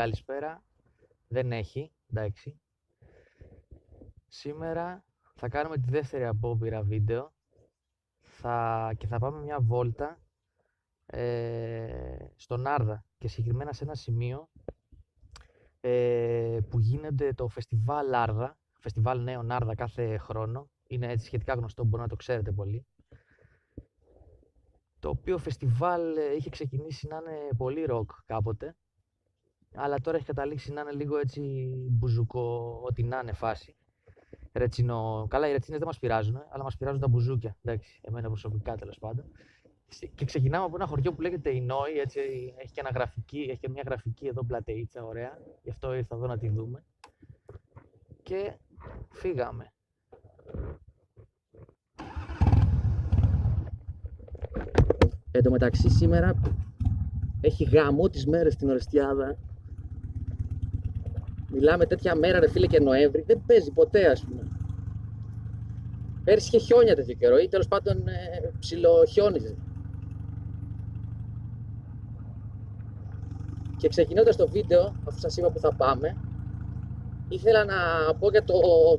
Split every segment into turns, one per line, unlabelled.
καλησπέρα. Δεν έχει, εντάξει. Σήμερα θα κάνουμε τη δεύτερη απόπειρα βίντεο και θα πάμε μια βόλτα στον Άρδα και συγκεκριμένα σε ένα σημείο που γίνεται το φεστιβάλ Άρδα, φεστιβάλ Νέων Άρδα κάθε χρόνο. Είναι έτσι σχετικά γνωστό, μπορεί να το ξέρετε πολύ. Το οποίο φεστιβάλ είχε ξεκινήσει να είναι πολύ ροκ κάποτε, αλλά τώρα έχει καταλήξει να είναι λίγο έτσι μπουζουκο, ό,τι να είναι φάση. Ρετσινό. Καλά, οι ρετσίνες δεν μας πειράζουν, αλλά μας πειράζουν τα μπουζούκια. Εντάξει, εμένα προσωπικά τέλος πάντων. Και ξεκινάμε από ένα χωριό που λέγεται Ινόη, έτσι, έχει και μια γραφική εδώ πλατεΐτσα, ωραία. Γι' αυτό ήρθα εδώ να τη δούμε. Και φύγαμε. Εν τω μεταξύ σήμερα έχει γαμό τις μέρες στην Ορεστιάδα. Μιλάμε τέτοια μέρα ρε φίλε και Νοέμβρη, δεν παίζει ποτέ ας πούμε. Πέρυσι είχε χιόνια τέτοιο καιρό ή τέλος πάντων ψιλοχιόνιζε. Και ξεκινώντας το βίντεο, αφού σας είπα που θα πάμε, ήθελα να πω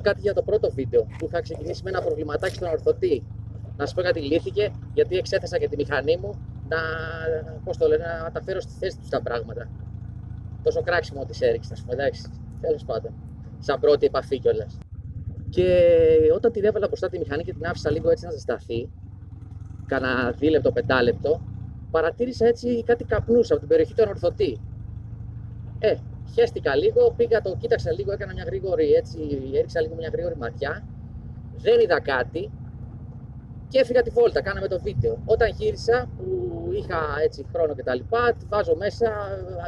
κάτι για το πρώτο βίντεο που είχα ξεκινήσει με ένα προβληματάκι στον ορθωτή. Να σας πω κάτι λύθηκε, γιατί εξέθεσα και τη μηχανή μου να τα φέρω στη θέση τους τα πράγματα. Τόσο κράξιμο της έριξε, ας πούμε, εντάξει, τέλος πάντων, σαν πρώτη επαφή κιόλας. Και όταν την έβαλα μπροστά τη μηχανή και την άφησα λίγο έτσι να ζεσταθεί, κάνα 2 λεπτό, 5 λεπτό, παρατήρησα έτσι κάτι καπνούς από την περιοχή του ανορθωτή. Χέστηκα λίγο, πήγα, το κοίταξα λίγο, έκανα μια γρήγορη έτσι, έριξα λίγο μια γρήγορη ματιά, δεν είδα κάτι και έφυγα τη βόλτα, κάναμε το βίντεο. Όταν γύρισα, που είχα έτσι χρόνο κτλ, τη βάζω μέσα,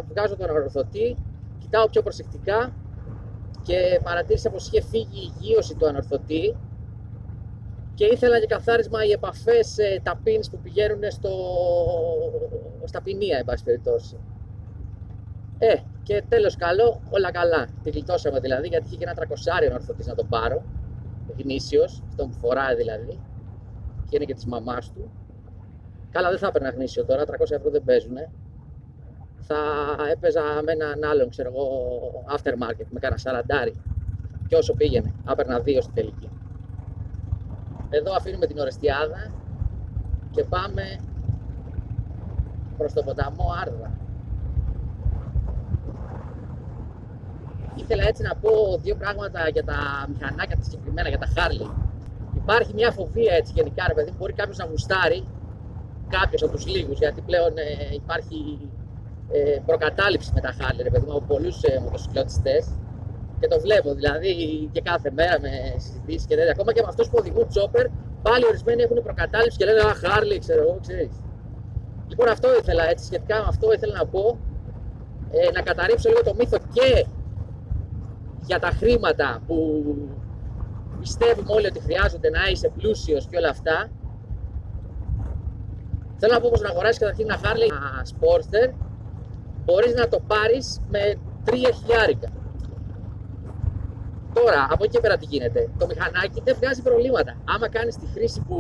βγάζω τον ανορθωτή, κοιτάω πιο προσεκτικά και παρατήρησα πως είχε φύγει η γείωση του ανορθωτή και ήθελα και καθάρισμα οι επαφές, τα pins που πηγαίνουν στα ποινία, εν πάση περιπτώσει. Και τέλος καλό, όλα καλά. Τη γλιτώσαμε δηλαδή, γιατί είχε και ένα 300 ανορθωτής να τον πάρω, γνήσιος, αυτόν που φοράει δηλαδή, και είναι και της μαμάς του. Καλά, δεν θα έπαιρνα γνήσιο τώρα, 300 ευρώ δεν παίζουνε. Θα έπαιζα με έναν άλλον, ξέρω εγώ, aftermarket, με κάνα 40. Και όσο πήγαινε, άπαιρνα 2 στην τελική. Εδώ αφήνουμε την Ορεστιάδα και πάμε προς το ποταμό Άρδα. Ήθελα έτσι να πω 2 πράγματα για τα μηχανάκια, συγκεκριμένα για τα Harley. Υπάρχει μια φοβία έτσι γενικά, ρε παιδί, μπορεί κάποιος να γουστάρει, κάποιος από τους λίγους, γιατί πλέον υπάρχει προκατάληψη με τα Harley, ρε παιδί, από πολλούς μοτοσυκλωτιστές. Και το βλέπω δηλαδή και κάθε μέρα με συζητήσεις και τέτοια. Ακόμα και με αυτούς που οδηγούν chopper, πάλι ορισμένοι έχουν προκατάληψη και λένε Harley, ξέρω εγώ, ξέρεις. Λοιπόν, αυτό ήθελα έτσι, σχετικά με αυτό ήθελα να πω, να καταρρύψω λίγο το μύθο και για τα χρήματα που πιστεύουμε όλοι ότι χρειάζονται να είσαι πλούσιος και όλα αυτά. Θέλω να πω πως να αγοράσεις καταρχήν ένα Harley Sportster μπορείς να το πάρεις με 3 χιλιάρικα. Τώρα, από εκεί και πέρα τι γίνεται. Το μηχανάκι δεν βγάζει προβλήματα. Άμα κάνεις τη χρήση που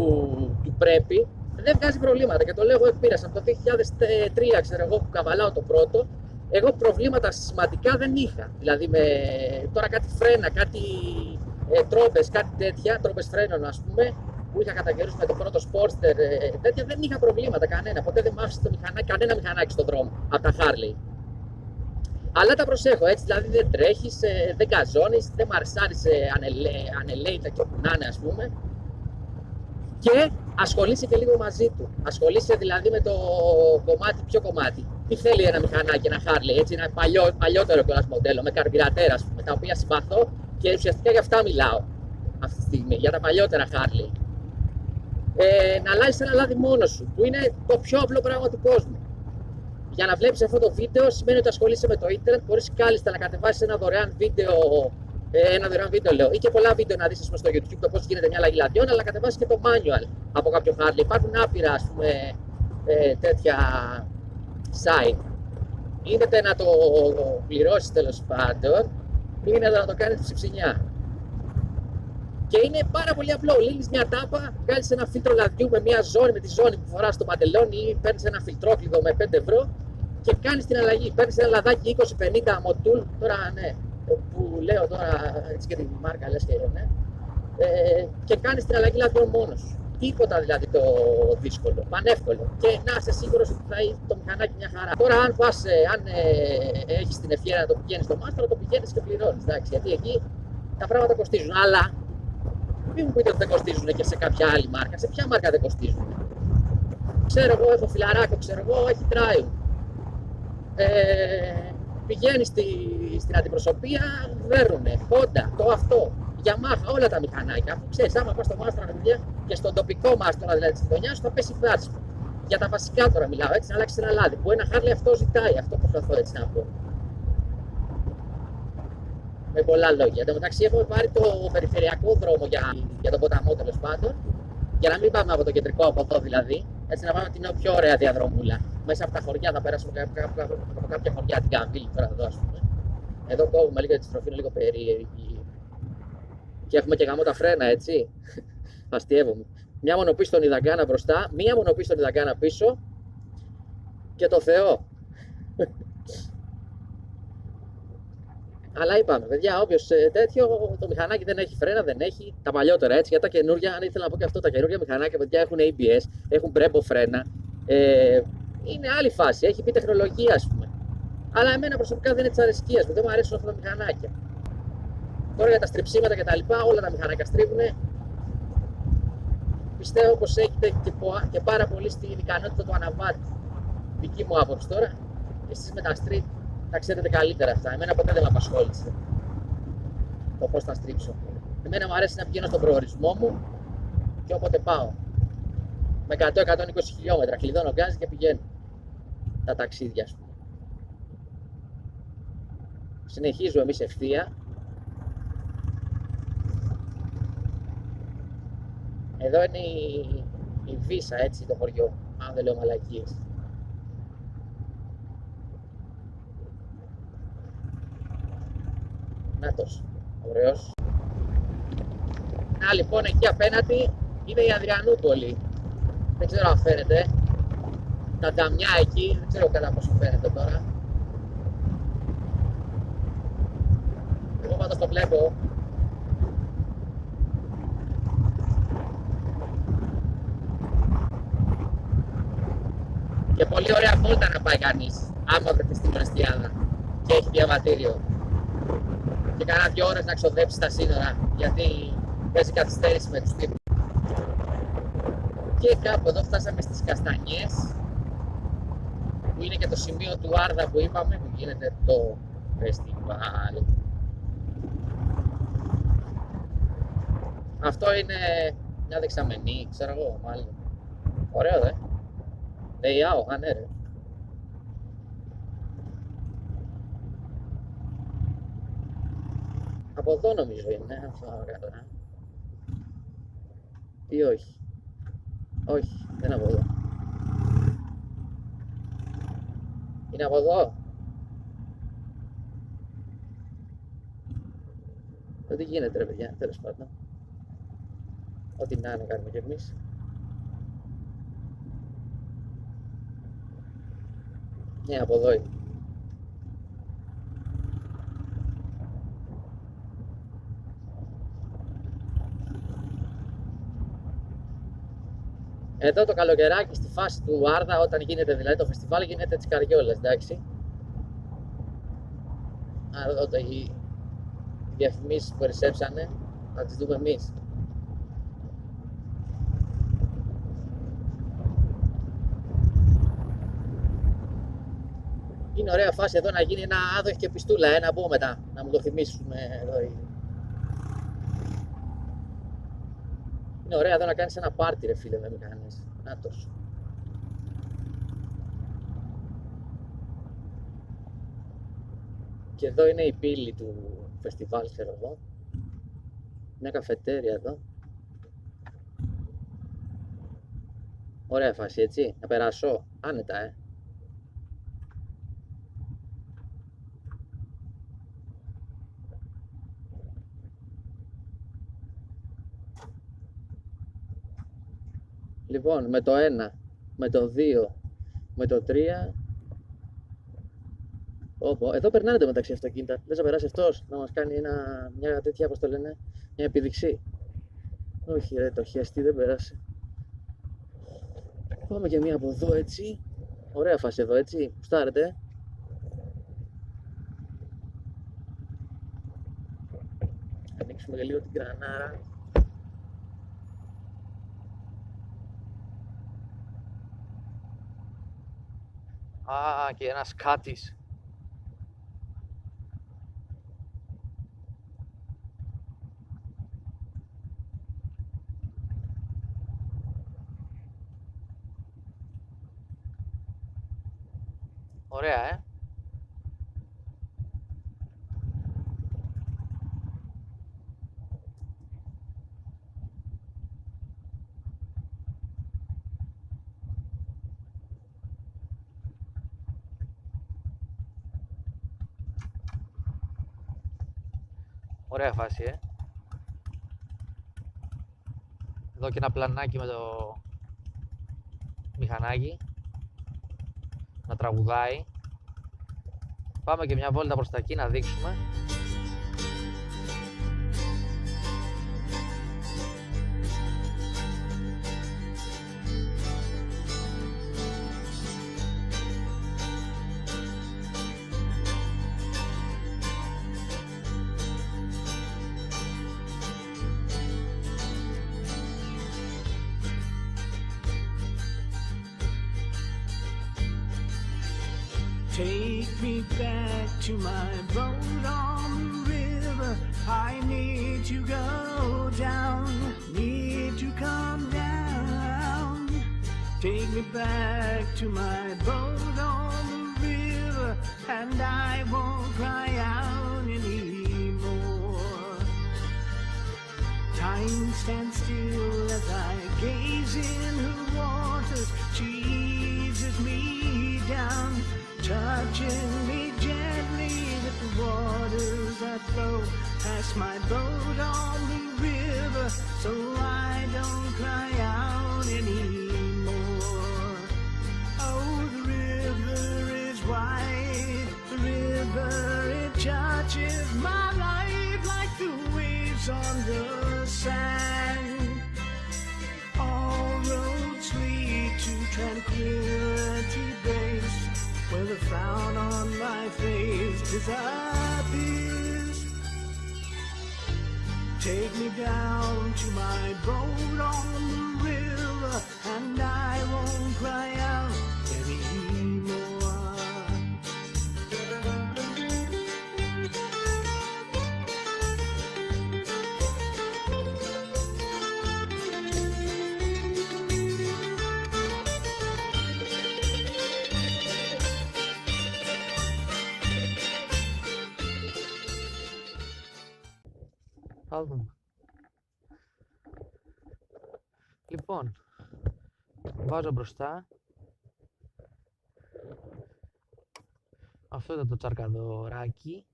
του πρέπει, δεν βγάζει προβλήματα. Και το λέω εγώ εκπείρασα από το 2003, ξέρω εγώ, που καβαλάω το πρώτο. Εγώ προβλήματα σημαντικά δεν είχα. Δηλαδή τώρα κάτι φρένα, κάτι τρόμπες, κάτι τέτοια, τρόμπες φρένων ας πούμε, που είχα κατά καιρούς με το πρώτο Sportster, τέτοια δεν είχα προβλήματα κανένα. Ποτέ δεν μ' άφησε κανένα μηχανάκι στον δρόμο από τα Harley. Αλλά τα προσέχω έτσι, δηλαδή δεν τρέχεις, δεν καζώνεις, δεν μαρσάρεις ανελαίητα και όπου να είναι ας πούμε. Και ασχολείσαι και λίγο μαζί του. Ασχολείσαι δηλαδή με το ποιο κομμάτι. Τι θέλει ένα μηχανάκι, ένα Harley, έτσι, ένα παλιότερο κιόλας μοντέλο, με καρμπυρατέρα, ας πούμε, τα οποία συμπαθώ και ουσιαστικά για αυτά μιλάω αυτή τη στιγμή, για τα παλιότερα Harley. Να αλλάζεις ένα λάδι μόνος σου, που είναι το πιο απλό πράγμα του κόσμου. Για να βλέπεις αυτό το βίντεο σημαίνει ότι ασχολείσαι με το ίντερνετ, μπορείς κάλλιστα να κατεβάσεις ένα δωρεάν βίντεο, λέω, ή και πολλά βίντεο να δεις στο YouTube το πώς γίνεται μια αλλαγή λαδιών, αλλά να κατεβάσεις και το manual από κάποιο Harley. Υπάρχουν άπειρα ας πούμε τέτοια site. Γίνεται να το πληρώσεις τέλος πάντων, είναι να το κάνεις ψιψινιά. Και είναι πάρα πολύ απλό. Λύνεις μια τάπα, βγάζεις ένα φίλτρο λαδιού με μια ζώνη, με τη ζώνη που φοράς στο παντελόνι, ή παίρνεις ένα φιλτρόκλειδο με 5 ευρώ και κάνεις την αλλαγή. Παίρνεις ένα λαδάκι 20-50 μοτούλ, τώρα ναι, που λέω τώρα έτσι και τη μάρκα λες και ναι, και κάνεις την αλλαγή λαδιών μόνος σου. Τίποτα δηλαδή το δύσκολο, πανεύκολο. Και να είσαι σίγουρος ότι θα είναι το μηχανάκι μια χαρά. Τώρα, αν πας, αν έχεις την ευχαίρεια να το πηγαίνεις στο μάστρο, το πηγαίνεις και πληρώνεις. Εντάξει, γιατί εκεί τα πράγματα κοστίζουν. Αλλά μην μου πείτε ότι δεν κοστίζουν και σε κάποια άλλη μάρκα. Σε ποια μάρκα δεν κοστίζουν? Ξέρω εγώ, έχω φιλαράκο, ξέρω εγώ, έχει Triumph. Πηγαίνει στην αντιπροσωπεία, βέρουνε, Honda, το αυτό, Yamaha, όλα τα μηχανάκια. Αφού ξέρεις, άμα πας στο μάστρο και στον τοπικό μάστρο, δηλαδή της γειτονιάς σου, θα πέσει φλάτσι. Για τα βασικά τώρα μιλάω, έτσι, να αλλάξεις ένα λάδι. Που ένα Harley αυτό ζητάει, αυτό προσπαθώ έτσι να πω. Με πολλά λόγια. Εν τω μεταξύ, έχουμε πάρει το περιφερειακό δρόμο για τον ποταμό, τέλος πάντων. Για να μην πάμε από το κεντρικό, από εδώ δηλαδή, έτσι να πάμε την πιο ωραία διαδρομούλα. Μέσα από τα χωριά θα περάσουμε από κάποια χωριά, την Καμπύλη τώρα εδώ, ας πούμε. Εδώ κόβουμε λίγο τη στροφή, είναι λίγο περίεργη. Και έχουμε και γαμό τα φρένα, έτσι. Αστειεύομαι. Μια μονοπίστων Ιδαγκάνα μπροστά, μία μονοπίστων Ιδαγκάνα πίσω και το Θεό. Αλλά είπαμε, παιδιά, όποιος τέτοιο, το μηχανάκι δεν έχει φρένα, δεν έχει τα παλιότερα έτσι. Για τα καινούργια, αν ήθελα να πω και αυτό, τα καινούργια μηχανάκια, παιδιά, έχουν ABS, έχουν Brembo φρένα. Είναι άλλη φάση, έχει πει τεχνολογία, ας πούμε. Αλλά εμένα προσωπικά δεν είναι τη αρεσκία μου, δεν μου αρέσουν αυτά τα μηχανάκια. Τώρα για τα στριψίματα και τα λοιπά, όλα τα μηχανάκια στρίβουνε. Πιστεύω πως έχετε και πάρα πολύ στην ικανότητα του αναβάτη. Δική μου άποψη τώρα. Εσείς με τα street τα ξέρετε καλύτερα αυτά. Εμένα ποτέ δεν με απασχόλησε το πώς θα στρίψω. Εμένα μου αρέσει να πηγαίνω στον προορισμό μου και όποτε πάω. Με 100-120 χιλιόμετρα κλειδώνω γκάζι και πηγαίνω. Τα ταξίδια σου. Συνεχίζουμε εμείς ευθεία. Εδώ είναι η Βίσα, έτσι, το χωριό, αν δεν λέω μαλακίες. Νάτος, ωραίος. Να λοιπόν, εκεί απέναντι είναι η Αδριανούπολη. Δεν ξέρω αν φαίνεται. Τα νταμιά εκεί, δεν ξέρω κατά πόσο φαίνεται τώρα. Εγώ πάντως το βλέπω. Και πολύ ωραία βόλτα να πάει κανείς, άμα βρεθεί στην Πρεστιάδα και έχει διαβατήριο. Και κάνα 2 ώρες να ξοδέψει τα σύνορα, γιατί παίζει καθυστέρηση με τους τύπους. Και κάπου εδώ φτάσαμε στις Καστανιές, που είναι και το σημείο του Άρδα που είπαμε, που γίνεται το φεστιβάλ. Αυτό είναι μια δεξαμενή, ξέρω εγώ, μάλλον. Ωραίο, δε. Άω, ναι ρε. Από εδώ νομίζω είναι, αυτό να κάνω τώρα. Ή όχι. Όχι, δεν είναι από εδώ. Είναι από εδώ. Τι γίνεται ρε παιδιά, τέλος πάντων. Ό,τι να είναι κάνουμε κι εμείς. Ναι, από εδώ είναι. Εδώ το καλοκαιράκι στη φάση του Άρδα, όταν γίνεται δηλαδή το φεστιβάλ, γίνεται της καριόλας, εντάξει. Άρα εδώ οι διαφημίσεις που περισσέψανε, θα τις δούμε εμείς. Είναι ωραία φάση εδώ να γίνει ένα άδοχη και πιστούλα, να μπω μετά, να μου το θυμίσουν εδώ. Είναι ωραία εδώ να κάνεις ένα πάρτι ρε φίλε με μηχανές. Νάτος. Και εδώ είναι η πύλη του φεστιβάλ, ξέρω εγώ. Μια καφετέρια εδώ. Ωραία φάση, έτσι. Να περάσω άνετα, Λοιπόν, με το 1, με το 2, με το 3 Εδώ περνάνε μεταξύ αυτοκίνητα. Δεν θα περάσει αυτός να μας κάνει μια τέτοια, πώς το λένε, μια επίδειξη. Όχι ρε, το χιαστή δεν πέρασε. Πάμε και μία από εδώ έτσι. Ωραία φάση εδώ έτσι, κουστάρετε. Ανοίξουμε και λίγο την κρανάρα. Α, και ένας κάτης. Ωραία, Ωραία φάση, Εδώ και ένα πλανάκι με το μηχανάκι να τραγουδάει. Πάμε και μια βόλτα προς τα εκεί να δείξουμε.
Take me back to my boat on the river. I need to go down, need to come down. Take me back to my boat on the river, and I won't cry out anymore. Time stands still as I gaze in her waters. She eases me down, touching me gently with the waters that flow past my boat on the river, so I don't cry out anymore. Oh, the river is wide, the river, it touches my life like the waves on the sand. All roads lead to tranquility base, where the frown on my face disappears. Take me down to my boat on the river, and I won't cry out anymore.
Θα δούμε. Λοιπόν, βάζω μπροστά. Αυτό ήταν το τσαρκαδοράκι.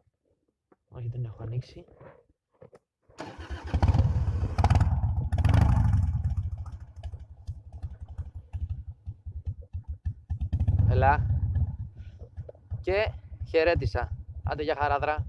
Όχι, δεν έχω ανοίξει. Έλα. Και χαιρέτησα. Άντε για χαράδρα.